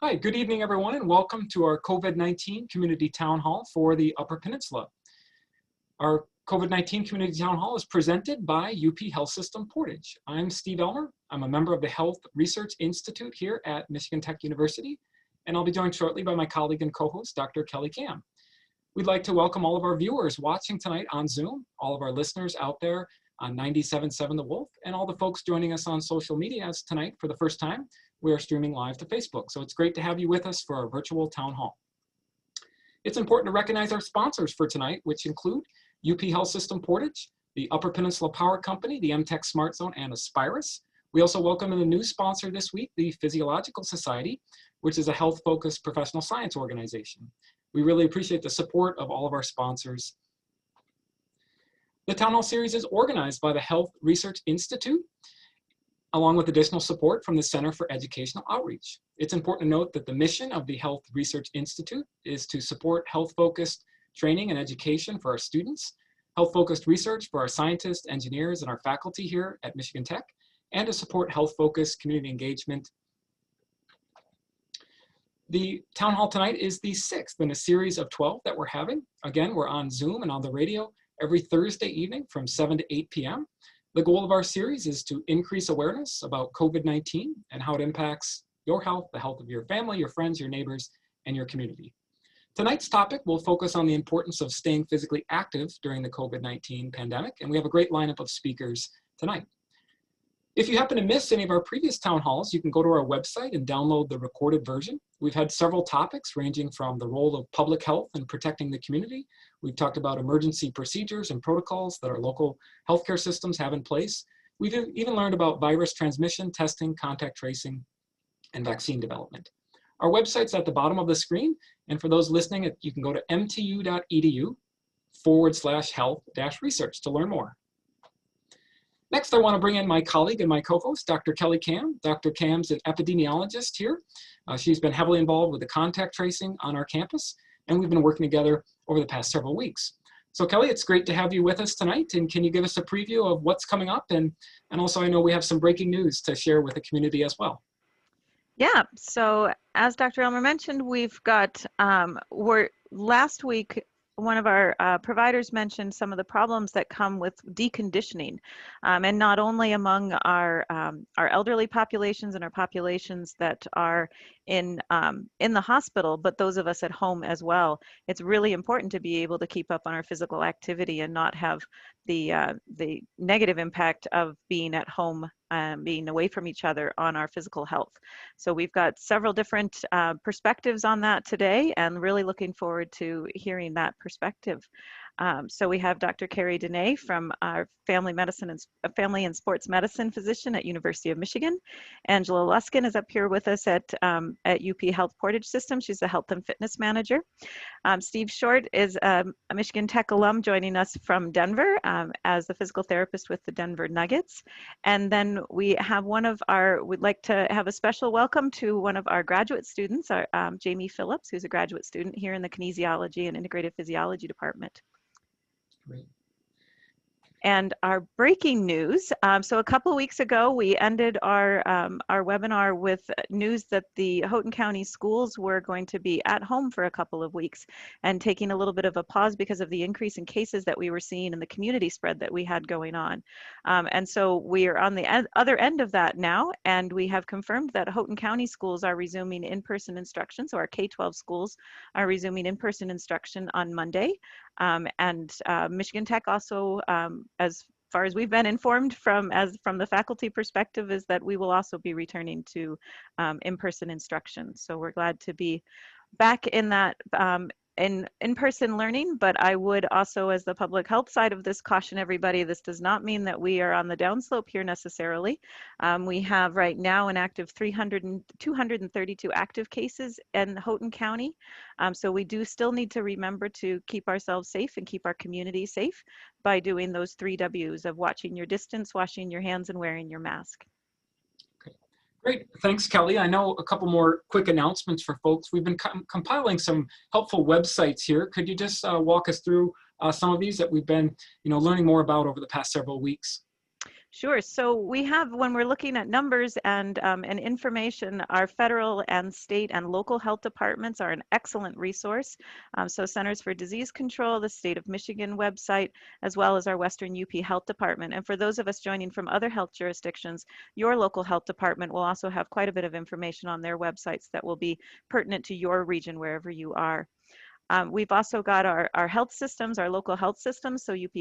Hi, good evening, everyone, and welcome to our COVID-19 Community Town Hall for the Upper Peninsula. Our COVID-19 Community Town Hall is presented by UP Health System Portage. I'm Steve Elmer. I'm a member of the Health Research Institute here at Michigan Tech University, and I'll be joined shortly by my colleague and co-host, Dr. Kelly Kam. We'd like to welcome all of our viewers watching tonight on Zoom, all of our listeners out there on 97.7 The Wolf, and all the folks joining us on social media as tonight for the first time. We are streaming live to Facebook, so it's great to have you with us for our virtual town hall. It's important to recognize our sponsors for tonight, which include UP Health System Portage, the Upper Peninsula Power Company, the MTech Smart Zone, and Aspirus. We also welcome in a new sponsor this week, the Physiological Society, which is a health-focused professional science organization. We really appreciate the support of all of our sponsors. The Town Hall Series is organized by the Health Research Institute, along with additional support from the Center for Educational Outreach. It's important to note that the mission of the Health Research Institute is to support health-focused training and education for our students, health-focused research for our scientists, engineers, and our faculty here at Michigan Tech, and to support health-focused community engagement. The town hall tonight is the 6th in a series of 12 that we're having. Again, we're on Zoom and on the radio every Thursday evening from 7 to 8 p.m. The goal of our series is to increase awareness about COVID-19 and how it impacts your health, the health of your family, your friends, your neighbors, and your community. Tonight's topic will focus on the importance of staying physically active during the COVID-19 pandemic, and we have a great lineup of speakers tonight. If you happen to miss any of our previous town halls, you can go to our website and download the recorded version. We've had several topics ranging from the role of public health in protecting the community. We've talked about emergency procedures and protocols that our local healthcare systems have in place. We've even learned about virus transmission, testing, contact tracing, and vaccine development. Our website's at the bottom of the screen, and for those listening, you can go to mtu.edu/health-research to learn more. Next, I want to bring in my colleague and my co-host, Dr. Kelly Kam. Dr. Kam's an epidemiologist here. She's been heavily involved with the contact tracing on our campus, and we've been working together over the past several weeks. So Kelly, it's great to have you with us tonight, and can you give us a preview of what's coming up? And also, I know we have some breaking news to share with the community as well. Yeah, so as Dr. Elmer mentioned, we've got, last week, one of our providers mentioned some of the problems that come with deconditioning, and not only among our elderly populations and our populations that are in the hospital, but those of us at home as well. It's really important to be able to keep up on our physical activity and not have the negative impact of being at home, being away from each other on our physical health. So we've got several different perspectives on that today, and really looking forward to hearing that perspective. So we have Dr. Carrie Dene from our family and sports medicine physician at University of Michigan. Angela Luskin is up here with us at UP Health Portage System. She's the health and fitness manager. Steve Short is a Michigan Tech alum joining us from Denver as the physical therapist with the Denver Nuggets. And then we have we'd like to have a special welcome to one of our graduate students, Jamie Phillips, who's a graduate student here in the kinesiology and integrative physiology department. Great. And our breaking news, so a couple of weeks ago, we ended our webinar with news that the Houghton County schools were going to be at home for a couple of weeks and taking a little bit of a pause because of the increase in cases that we were seeing and the community spread that we had going on. And so we are on the other end of that now, and we have confirmed that Houghton County schools are resuming in-person instruction. So our K-12 schools are resuming in-person instruction on Monday. And Michigan Tech also, as far as we've been informed from the faculty perspective, is that we will also be returning to in-person instruction. So we're glad to be back in that in-person learning, but I would also, as the public health side of this, caution everybody, this does not mean that we are on the downslope here necessarily. We have right now an active 232 active cases in Houghton County. So we do still need to remember to keep ourselves safe and keep our community safe by doing those 3 W's of watching your distance, washing your hands, and wearing your mask. Great, thanks, Kelly. I know a couple more quick announcements for folks. We've been compiling some helpful websites here. Could you just walk us through some of these that we've been, learning more about over the past several weeks? Sure. So we have, when we're looking at numbers and information, our federal and state and local health departments are an excellent resource. So Centers for Disease Control, the State of Michigan website, as well as our Western UP Health Department. And for those of us joining from other health jurisdictions, your local health department will also have quite a bit of information on their websites that will be pertinent to your region wherever you are. We've also got our health systems, our local health systems, so UP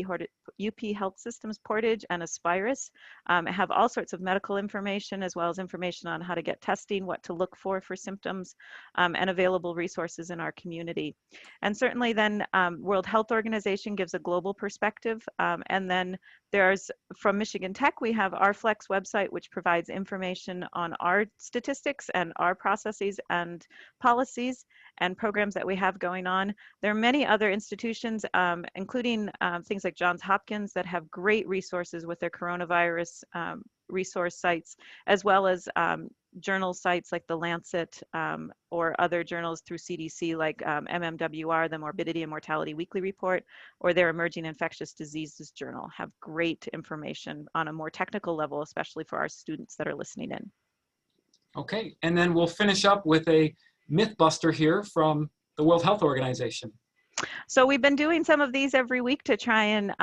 Health Systems Portage and Aspirus have all sorts of medical information as well as information on how to get testing, what to look for symptoms, and available resources in our community. And certainly then World Health Organization gives a global perspective. And then there's, from Michigan Tech, we have our Flex website, which provides information on our statistics and our processes and policies and programs that we have going on. There are many other institutions, including things like Johns Hopkins, that have great resources with their coronavirus resource sites, as well as journal sites like the Lancet or other journals through CDC like MMWR, the Morbidity and Mortality Weekly Report, or their Emerging Infectious Diseases Journal, have great information on a more technical level, especially for our students that are listening in. Okay, and then we'll finish up with a myth buster here from the World Health Organization. So we've been doing some of these every week to try and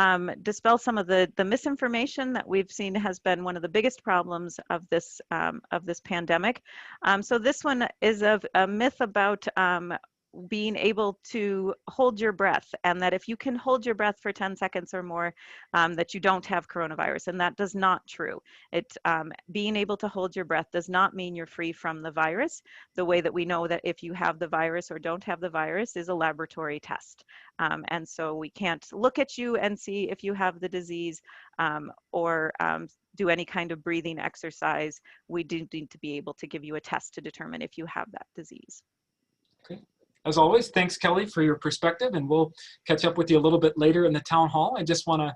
dispel some of the misinformation that we've seen has been one of the biggest problems of this pandemic. So this one is a myth about being able to hold your breath, and that if you can hold your breath for 10 seconds or more, that you don't have coronavirus, and that does not true. Being able to hold your breath does not mean you're free from the virus. The way that we know that if you have the virus or don't have the virus is a laboratory test. And so we can't look at you and see if you have the disease or do any kind of breathing exercise. We do need to be able to give you a test to determine if you have that disease. Okay. As always, thanks, Kelly, for your perspective, and we'll catch up with you a little bit later in the town hall. I just want to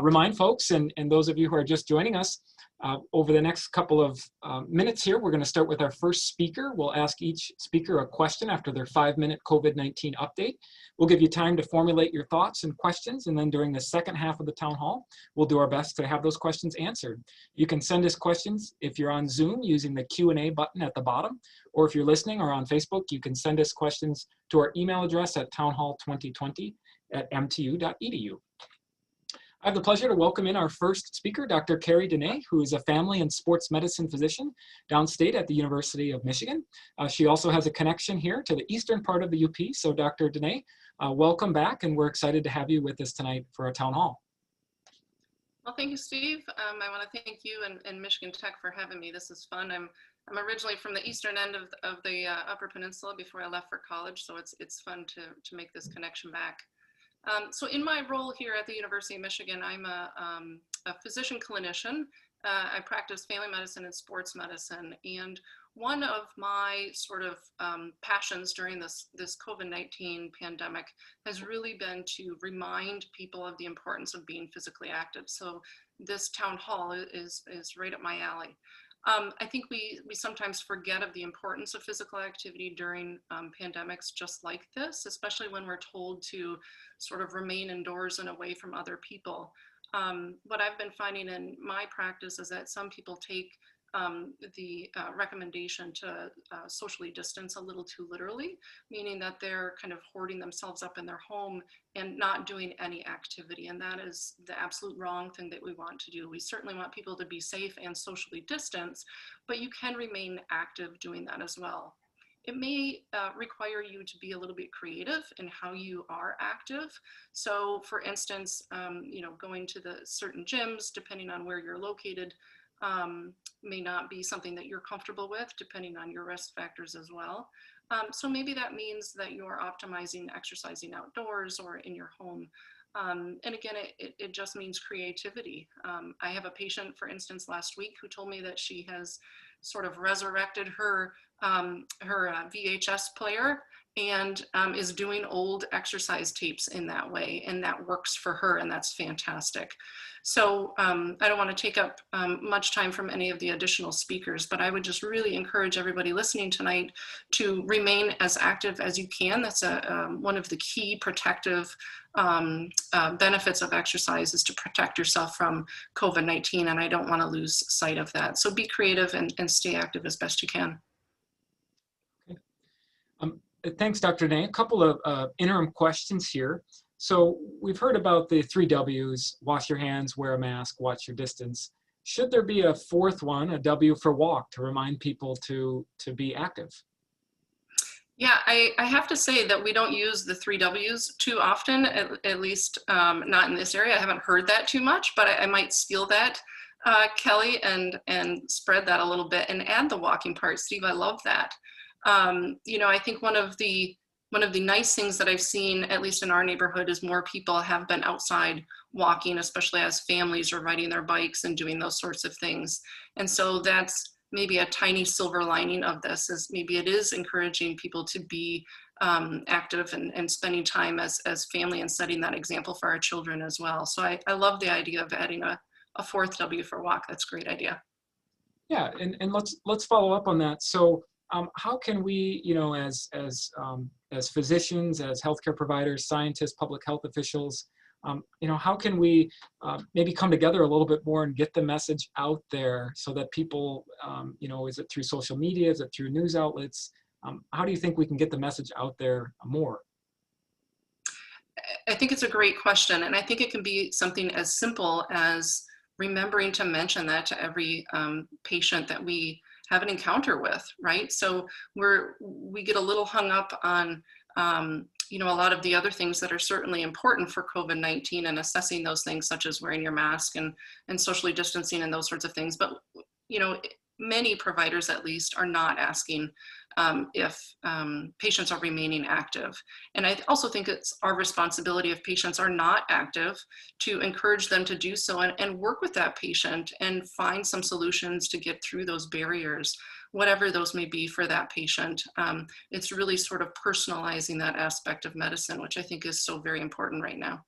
remind folks and those of you who are just joining us, over the next couple of minutes here, we're going to start with our first speaker. We'll ask each speaker a question after their 5-minute COVID-19 update. We'll give you time to formulate your thoughts and questions, and then during the second half of the town hall, we'll do our best to have those questions answered. You can send us questions if you're on Zoom using the Q&A button at the bottom, or if you're listening or on Facebook, you can send us questions to our email address at townhall2020@mtu.edu. I have the pleasure to welcome in our first speaker, Dr. Carrie Dene, who is a family and sports medicine physician downstate at the University of Michigan. She also has a connection here to the eastern part of the UP. So Dr. Dene, welcome back, and we're excited to have you with us tonight for our town hall. Well, thank you, Steve. I want to thank you and Michigan Tech for having me. This is fun. I'm originally from the eastern end of the Upper Peninsula before I left for college, so it's fun to make this connection back. So in my role here at the University of Michigan, I'm a physician clinician. I practice family medicine and sports medicine, and one of my sort of passions during this COVID-19 pandemic has really been to remind people of the importance of being physically active. So this town hall is right up my alley. I think we sometimes forget of the importance of physical activity during pandemics just like this, especially when we're told to sort of remain indoors and away from other people. What I've been finding in my practice is that some people take the recommendation to socially distance a little too literally, meaning that they're kind of hoarding themselves up in their home and not doing any activity. And that is the absolute wrong thing that we want to do. We certainly want people to be safe and socially distanced, but you can remain active doing that as well. It may require you to be a little bit creative in how you are active. So for instance, going to the certain gyms, depending on where you're located, may not be something that you're comfortable with, depending on your risk factors as well. So maybe that means that you're optimizing exercising outdoors or in your home. And again, it just means creativity. I have a patient, for instance, last week who told me that she has sort of resurrected her VHS player and is doing old exercise tapes in that way, and that works for her, and that's fantastic. So I don't want to take up much time from any of the additional speakers, but I would just really encourage everybody listening tonight to remain as active as you can. That's one of the key protective benefits of exercise, is to protect yourself from COVID-19, and I don't want to lose sight of that. So be creative and stay active as best you can. Okay. Thanks, Dr. Day. A couple of interim questions here. So we've heard about the 3 W's: wash your hands, wear a mask, watch your distance. Should there be a fourth one, a W for walk, to remind people to be active? Yeah, I have to say that we don't use the 3 W's too often, at least not in this area. I haven't heard that too much, but I might steal that, Kelly, and spread that a little bit and add the walking part. Steve, I love that. You know, I think one of the nice things that I've seen, at least in our neighborhood, is more people have been outside walking, especially as families are riding their bikes and doing those sorts of things. And so that's maybe a tiny silver lining of this, is maybe it is encouraging people to be active and spending time as family and setting that example for our children as well. So I love the idea of adding a fourth W for walk. That's a great idea. Yeah, and let's follow up on that. So how can we, you know, as physicians, as healthcare providers, scientists, public health officials, you know, how can we maybe come together a little bit more and get the message out there so that people, you know, is it through social media, is it through news outlets? How do you think we can get the message out there more? I think it's a great question, and I think it can be something as simple as remembering to mention that to every patient that we have an encounter with, right? So we get a little hung up on you know, a lot of the other things that are certainly important for COVID-19, and assessing those things, such as wearing your mask and socially distancing and those sorts of things. But, you know, many providers at least are not asking if patients are remaining active. And I also think it's our responsibility, if patients are not active, to encourage them to do so and work with that patient and find some solutions to get through those barriers, whatever those may be for that patient. It's really sort of personalizing that aspect of medicine, which I think is so very important right now.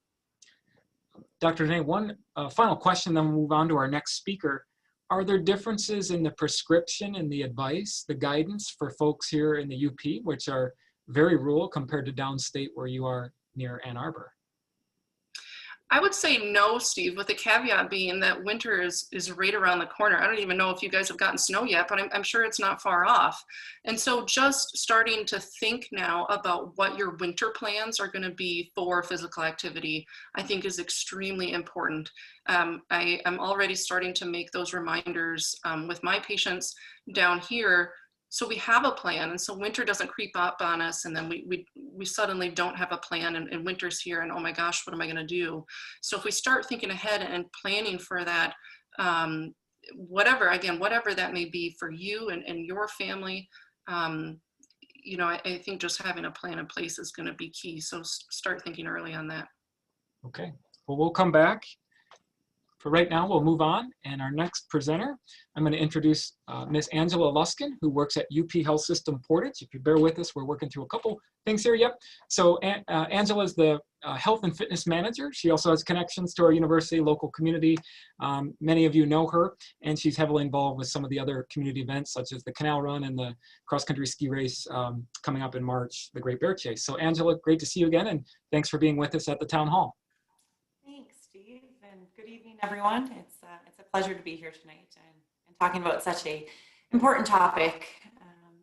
Dr. Danae, one final question, then we'll move on to our next speaker. Are there differences in the prescription and the advice, the guidance for folks here in the UP, which are very rural, compared to downstate where you are near Ann Arbor? I would say no, Steve, with the caveat being that winter is right around the corner. I don't even know if you guys have gotten snow yet, but I'm sure it's not far off. And so just starting to think now about what your winter plans are going to be for physical activity, I think is extremely important. I am already starting to make those reminders with my patients down here, so we have a plan, and so winter doesn't creep up on us, and then we suddenly don't have a plan, and winter's here, and oh my gosh, what am I going to do? So if we start thinking ahead and planning for that, whatever that may be for you and your family, you know, I think just having a plan in place is going to be key. So start thinking early on that. Okay, well, we'll come back. For right now, we'll move on, and our next presenter, I'm going to introduce Ms. Angela Luskin, who works at UP Health System Portage. If you bear with us, we're working through a couple things here. Yep. So Angela is the health and fitness manager. She also has connections to our university, local community. Many of you know her, and she's heavily involved with some of the other community events, such as the Canal Run and the cross-country ski race coming up in March, the Great Bear Chase. So Angela, great to see you again, and thanks for being with us at the town hall. Good evening, everyone. It's a pleasure to be here tonight and talking about such a important topic,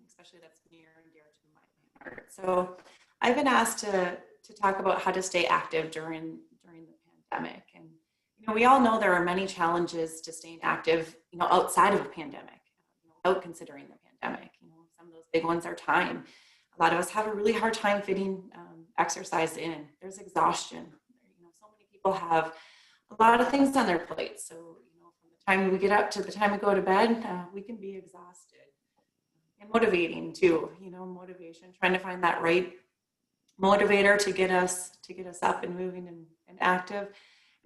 especially that's near and dear to my heart. So I've been asked to talk about how to stay active during the pandemic. And, you know, we all know there are many challenges to staying active, you know, outside of a pandemic, without considering the pandemic. You know, some of those big ones are time. A lot of us have a really hard time fitting exercise in. There's exhaustion. You know, so many people have a lot of things on their plate. So, you know, from the time we get up to the time we go to bed, we can be exhausted. And motivating too, you know, motivation, trying to find that right motivator to get us up and moving and active.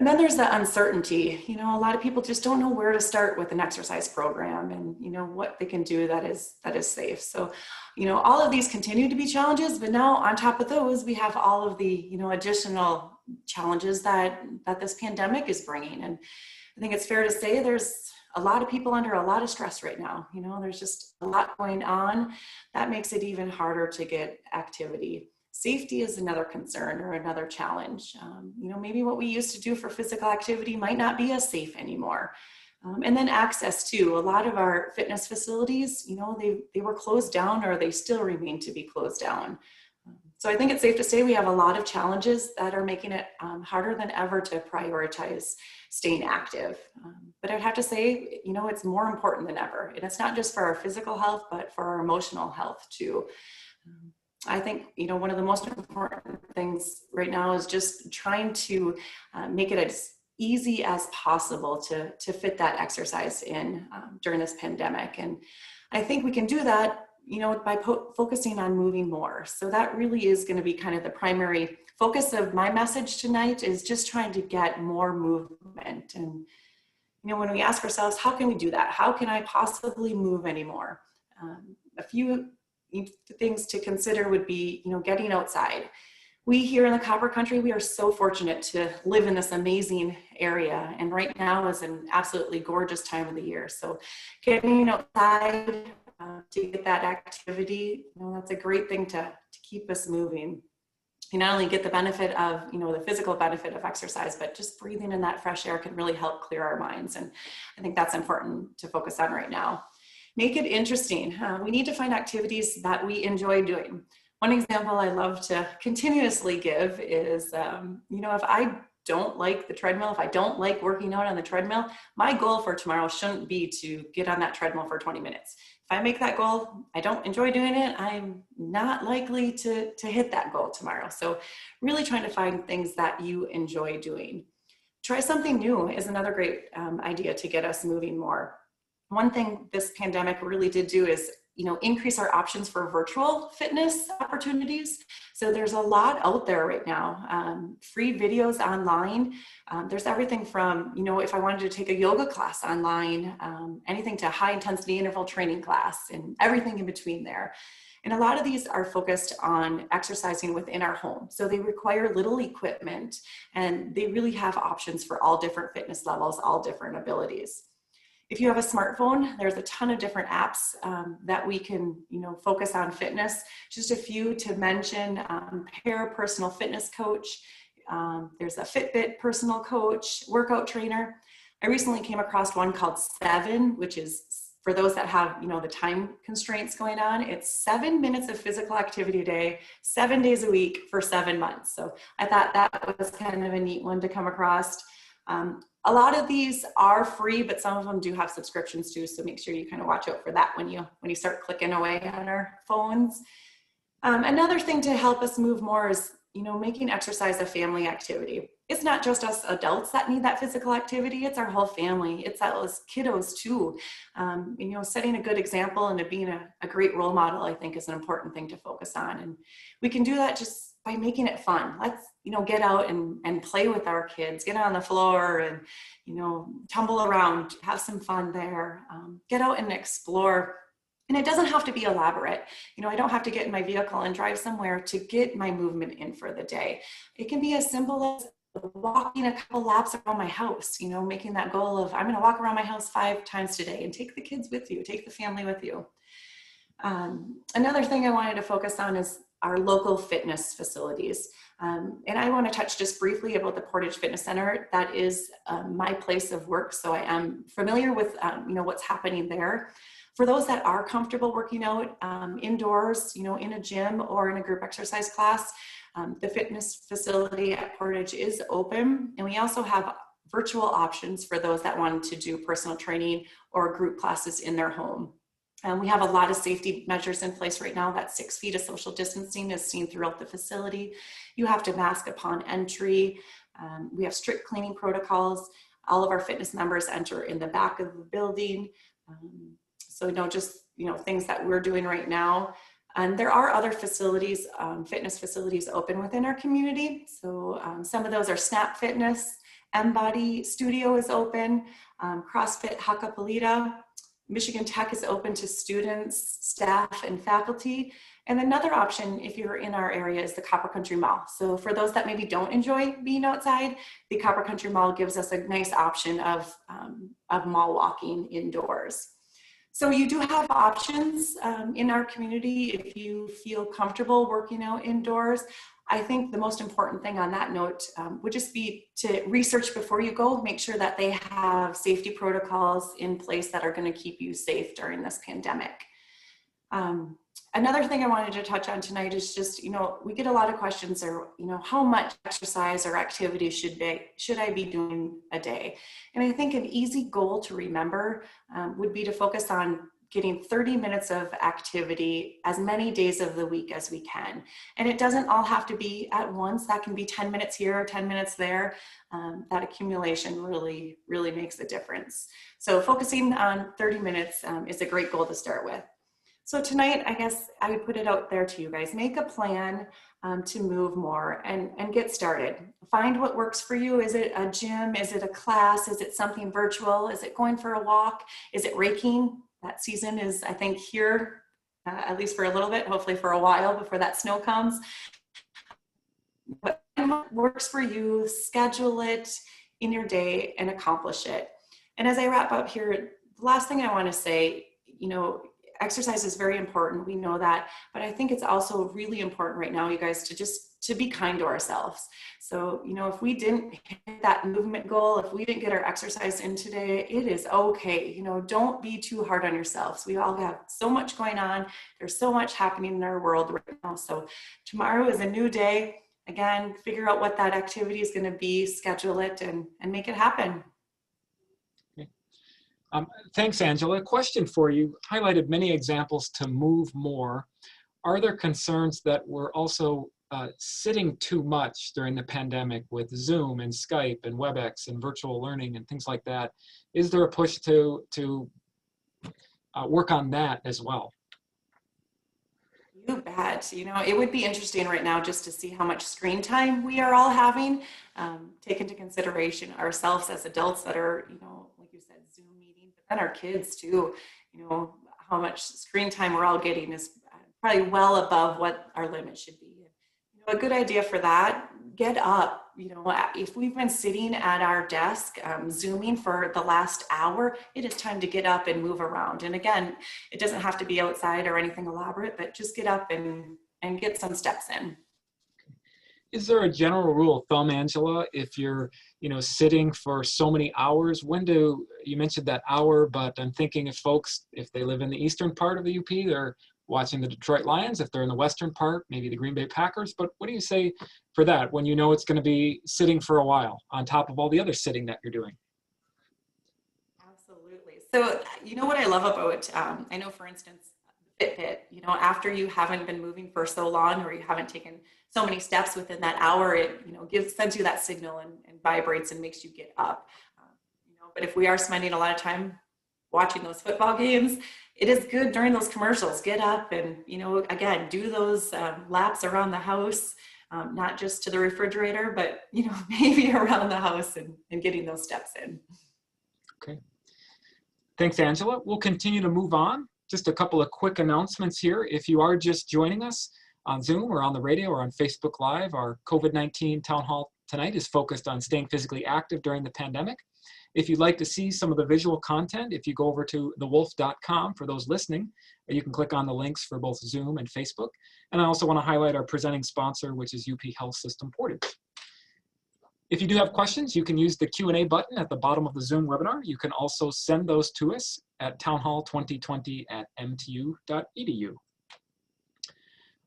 And then there's the uncertainty. You know, a lot of people just don't know where to start with an exercise program and, you know, what they can do that is safe. So, you know, all of these continue to be challenges, but now on top of those, we have all of the, you know, additional challenges that this pandemic is bringing. And I think it's fair to say there's a lot of people under a lot of stress right now. You know, there's just a lot going on that makes it even harder to get activity. Safety is another concern or another challenge. You know, maybe what we used to do for physical activity might not be as safe anymore. And then access too. A lot of our fitness facilities, you know, they were closed down or they still remain to be closed down. So I think it's safe to say we have a lot of challenges that are making it harder than ever to prioritize staying active. But I'd have to say, you know, it's more important than ever. And it's not just for our physical health, but for our emotional health too. I think, you know, one of the most important things right now is just trying to make it as easy as possible to fit that exercise in during this pandemic. And I think we can do that, you know, by focusing on moving more. So that really is going to be kind of the primary focus of my message tonight, is just trying to get more movement. And, you know, when we ask ourselves, how can we do that? How can I possibly move anymore? A few things to consider would be, you know, getting outside. We here in the Copper Country, we are so fortunate to live in this amazing area. And right now is an absolutely gorgeous time of the year. So getting outside to get that activity, you know, that's a great thing to keep us moving. You not only get the benefit of, you know, the physical benefit of exercise, but just breathing in that fresh air can really help clear our minds. And I think that's important to focus on right now. Make it interesting. We need to find activities that we enjoy doing. One example I love to continuously give is, you know, if I don't like the treadmill, if I don't like working out on the treadmill, my goal for tomorrow shouldn't be to get on that treadmill for 20 minutes. If I make that goal, I don't enjoy doing it, I'm not likely to hit that goal tomorrow. So really trying to find things that you enjoy doing. Try something new is another great idea to get us moving more. One thing this pandemic really did do is, you know, increase our options for virtual fitness opportunities. So there's a lot out there right now, free videos online. There's everything from, you know, if I wanted to take a yoga class online, anything to high intensity interval training class and everything in between there. And a lot of these are focused on exercising within our home. So they require little equipment and they really have options for all different fitness levels, all different abilities. If you have a smartphone, there's a ton of different apps that we can, you know, focus on fitness. Just a few to mention: Pair Personal Fitness Coach. There's a Fitbit Personal Coach, Workout Trainer. I recently came across one called 7, which is for those that have, you know, the time constraints going on. It's 7 minutes of physical activity a day, 7 days a week for 7 months. So I thought that was kind of a neat one to come across. A lot of these are free, but some of them do have subscriptions too. So make sure you kind of watch out for that when you start clicking away on our phones. Another thing to help us move more is, you know, making exercise a family activity. It's not just us adults that need that physical activity. It's our whole family. It's us kiddos too. You know, setting a good example and being a great role model, I think, is an important thing to focus on. And we can do that just by making it fun. Let's, you know, get out and play with our kids, get on the floor and, you know, tumble around, have some fun there, get out and explore. And it doesn't have to be elaborate. You know, I don't have to get in my vehicle and drive somewhere to get my movement in for the day. It can be as simple as walking a couple laps around my house, you know, making that goal of, I'm going to walk around my house 5 times today, and take the kids with you, take the family with you. Another thing I wanted to focus on is our local fitness facilities. And I want to touch just briefly about the Portage Fitness Center. That is my place of work, so I am familiar with you know, what's happening there. For those that are comfortable working out indoors, you know, in a gym or in a group exercise class, the fitness facility at Portage is open. And we also have virtual options for those that want to do personal training or group classes in their home. We have a lot of safety measures in place right now. That 6 feet of social distancing is seen throughout the facility. You have to mask upon entry. We have strict cleaning protocols. All of our fitness members enter in the back of the building. So, you know, just, you know, things that we're doing right now. And there are other facilities, fitness facilities open within our community. So some of those are Snap Fitness M-Body Studio is open, CrossFit Hacapolita. Michigan Tech is open to students, staff, and faculty. And another option, if you're in our area, is the Copper Country Mall. So for those that maybe don't enjoy being outside, the Copper Country Mall gives us a nice option of mall walking indoors. So you do have options in our community if you feel comfortable working out indoors. I think the most important thing on that note would just be to research before you go, make sure that they have safety protocols in place that are going to keep you safe during this pandemic. Another thing I wanted to touch on tonight is just, we get a lot of questions or, how much exercise or activity should I be doing a day? And I think an easy goal to remember would be to focus on getting 30 minutes of activity as many days of the week as we can. And it doesn't all have to be at once. That can be 10 minutes here or 10 minutes there. That accumulation really, really makes a difference. So focusing on 30 minutes is a great goal to start with. So tonight, I guess I would put it out there to you guys. Make a plan to move more and get started. Find what works for you. Is it a gym? Is it a class? Is it something virtual? Is it going for a walk? Is it raking? That season is, I think, here, at least for a little bit, hopefully for a while before that snow comes. But what works for you, schedule it in your day and accomplish it. And as I wrap up here, the last thing I want to say, exercise is very important. We know that, but I think it's also really important right now, you guys, to be kind to ourselves. So, if we didn't hit that movement goal, if we didn't get our exercise in today, it is okay. Don't be too hard on yourselves. We all have so much going on. There's so much happening in our world right now. So tomorrow is a new day. Again, figure out what that activity is going to be, schedule it, and make it happen. Thanks, Angela. Question for you. Highlighted many examples to move more. Are there concerns that we're also sitting too much during the pandemic with Zoom and Skype and WebEx and virtual learning and things like that? Is there a push to work on that as well? You bet. It would be interesting right now just to see how much screen time we are all having. Take into consideration ourselves as adults that are, like you said, Zoom meetings, but then our kids too, how much screen time we're all getting is probably well above what our limit should be. A good idea for that, get up. If we've been sitting at our desk Zooming for the last hour, it is time to get up and move around. And again, it doesn't have to be outside or anything elaborate, but just get up and get some steps in. Is there a general rule of thumb, Angela, if you're sitting for so many hours? You mentioned that hour, but I'm thinking of folks, if they live in the eastern part of the UP, they're watching the Detroit Lions. If they're in the western part, maybe the Green Bay Packers. But what do you say for that when it's going to be sitting for a while on top of all the other sitting that you're doing? Absolutely. So what I love about, I know for instance, Fitbit, after you haven't been moving for so long or you haven't taken so many steps within that hour, it sends you that signal and vibrates and makes you get up. But if we are spending a lot of time watching those football games, it is good during those commercials. Get up and, again, do those laps around the house, not just to the refrigerator, but, maybe around the house and getting those steps in. Okay. Thanks, Angela. We'll continue to move on. Just a couple of quick announcements here. If you are just joining us on Zoom or on the radio or on Facebook Live, our COVID-19 Town Hall tonight is focused on staying physically active during the pandemic. If you'd like to see some of the visual content, if you go over to thewolf.com for those listening, you can click on the links for both Zoom and Facebook. And I also want to highlight our presenting sponsor, which is UP Health System Portage. If you do have questions, you can use the Q&A button at the bottom of the Zoom webinar. You can also send those to us at townhall2020@mtu.edu.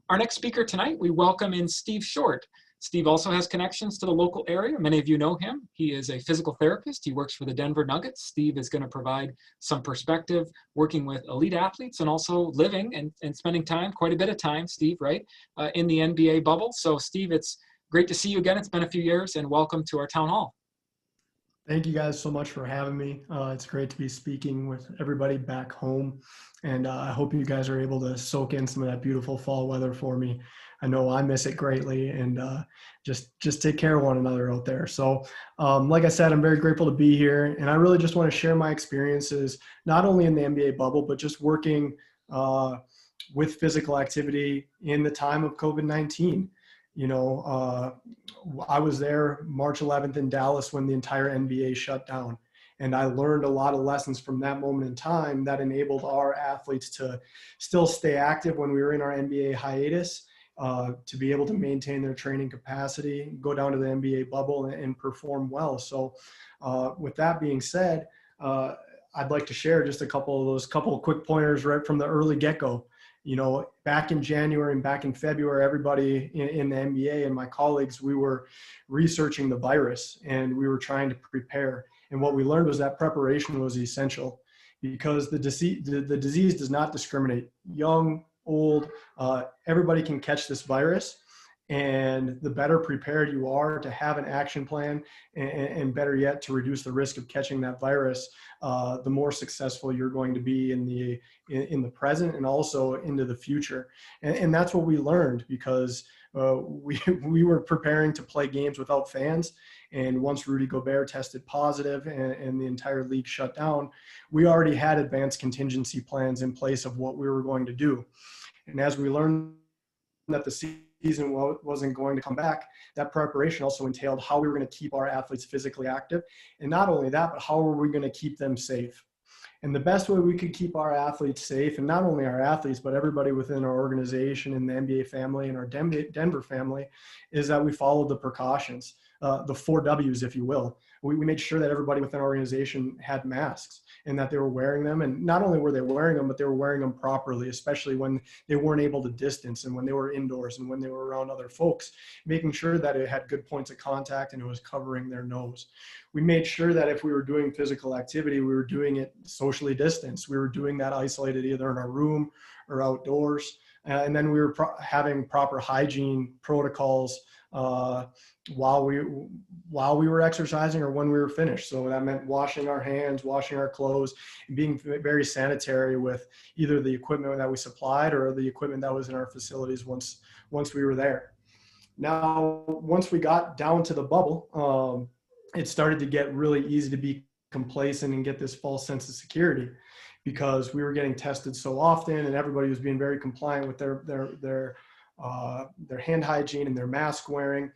Our next speaker tonight, we welcome in Steve Short. Steve also has connections to the local area. Many of you know him. He is a physical therapist. He works for the Denver Nuggets. Steve is going to provide some perspective working with elite athletes and also living and spending time, quite a bit of time, Steve, right, in the NBA bubble. So Steve, it's great to see you again. It's been a few years and welcome to our town hall. Thank you guys so much for having me. It's great to be speaking with everybody back home. And I hope you guys are able to soak in some of that beautiful fall weather for me. I know I miss it greatly, and just take care of one another out there. So like I said, I'm very grateful to be here. And I really just want to share my experiences, not only in the NBA bubble, but just working with physical activity in the time of COVID-19. You know, I was there March 11th in Dallas when the entire NBA shut down. And I learned a lot of lessons from that moment in time that enabled our athletes to still stay active when we were in our NBA hiatus, to be able to maintain their training capacity, go down to the NBA bubble and perform well. So with that being said, I'd like to share just a couple of quick pointers right from the early get-go. You know, back in January and back in February, everybody in the NBA and my colleagues, we were researching the virus and we were trying to prepare. And what we learned was that preparation was essential, because the disease does not discriminate. Young, old, everybody can catch this virus. And the better prepared you are to have an action plan, and better yet, to reduce the risk of catching that virus, the more successful you're going to be in the present and also into the future. And that's what we learned, because we were preparing to play games without fans. And once Rudy Gobert tested positive and the entire league shut down, we already had advanced contingency plans in place of what we were going to do. And as we learned that the season wasn't going to come back, that preparation also entailed how we were going to keep our athletes physically active. And not only that, but how were we going to keep them safe? And the best way we could keep our athletes safe, and not only our athletes, but everybody within our organization and the NBA family and our Denver family, is that we followed the precautions, the 4 W's, if you will. We made sure that everybody within our organization had masks and that they were wearing them. And not only were they wearing them, but they were wearing them properly, especially when they weren't able to distance and when they were indoors and when they were around other folks, making sure that it had good points of contact and it was covering their nose. We made sure that if we were doing physical activity, we were doing it socially distanced. We were doing that isolated either in our room or outdoors. And then we were having proper hygiene protocols while we were exercising or when we were finished. So that meant washing our hands, washing our clothes, and being very sanitary with either the equipment that we supplied or the equipment that was in our facilities once we were there. Now, once we got down to the bubble, it started to get really easy to be complacent and get this false sense of security, because we were getting tested so often and everybody was being very compliant with their hand hygiene and their mask wearing.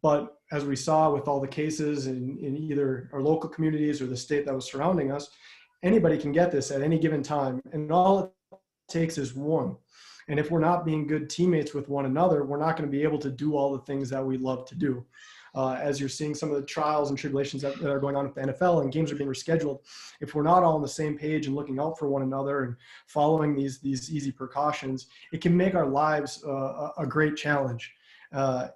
But as we saw with all the cases in either our local communities or the state that was surrounding us, anybody can get this at any given time. And all it takes is one. And if we're not being good teammates with one another, we're not going to be able to do all the things that we love to do. As you're seeing some of the trials and tribulations that are going on with the NFL and games are being rescheduled, if we're not all on the same page and looking out for one another and following these easy precautions, it can make our lives a great challenge.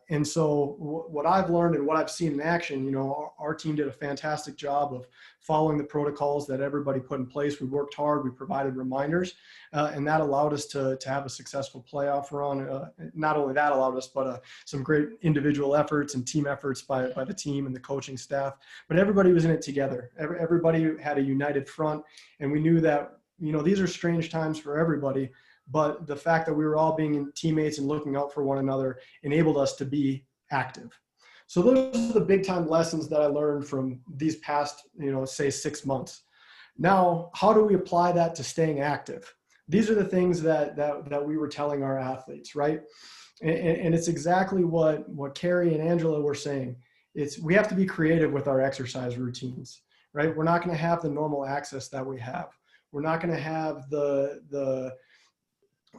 And so what I've learned and what I've seen in action, you know, our team did a fantastic job of following the protocols that everybody put in place. We worked hard, we provided reminders, and that allowed us to have a successful playoff run. Not only that allowed us, but some great individual efforts and team efforts by the team and the coaching staff, but everybody was in it together. Everybody had a united front, and we knew that, you know, these are strange times for everybody, but the fact that we were all being teammates and looking out for one another enabled us to be active. So those are the big time lessons that I learned from these past, you know, say 6 months. Now, how do we apply that to staying active? These are the things that we were telling our athletes, right? And it's exactly what Carrie and Angela were saying. We have to be creative with our exercise routines, right? We're not going to have the normal access that we have. We're not going to have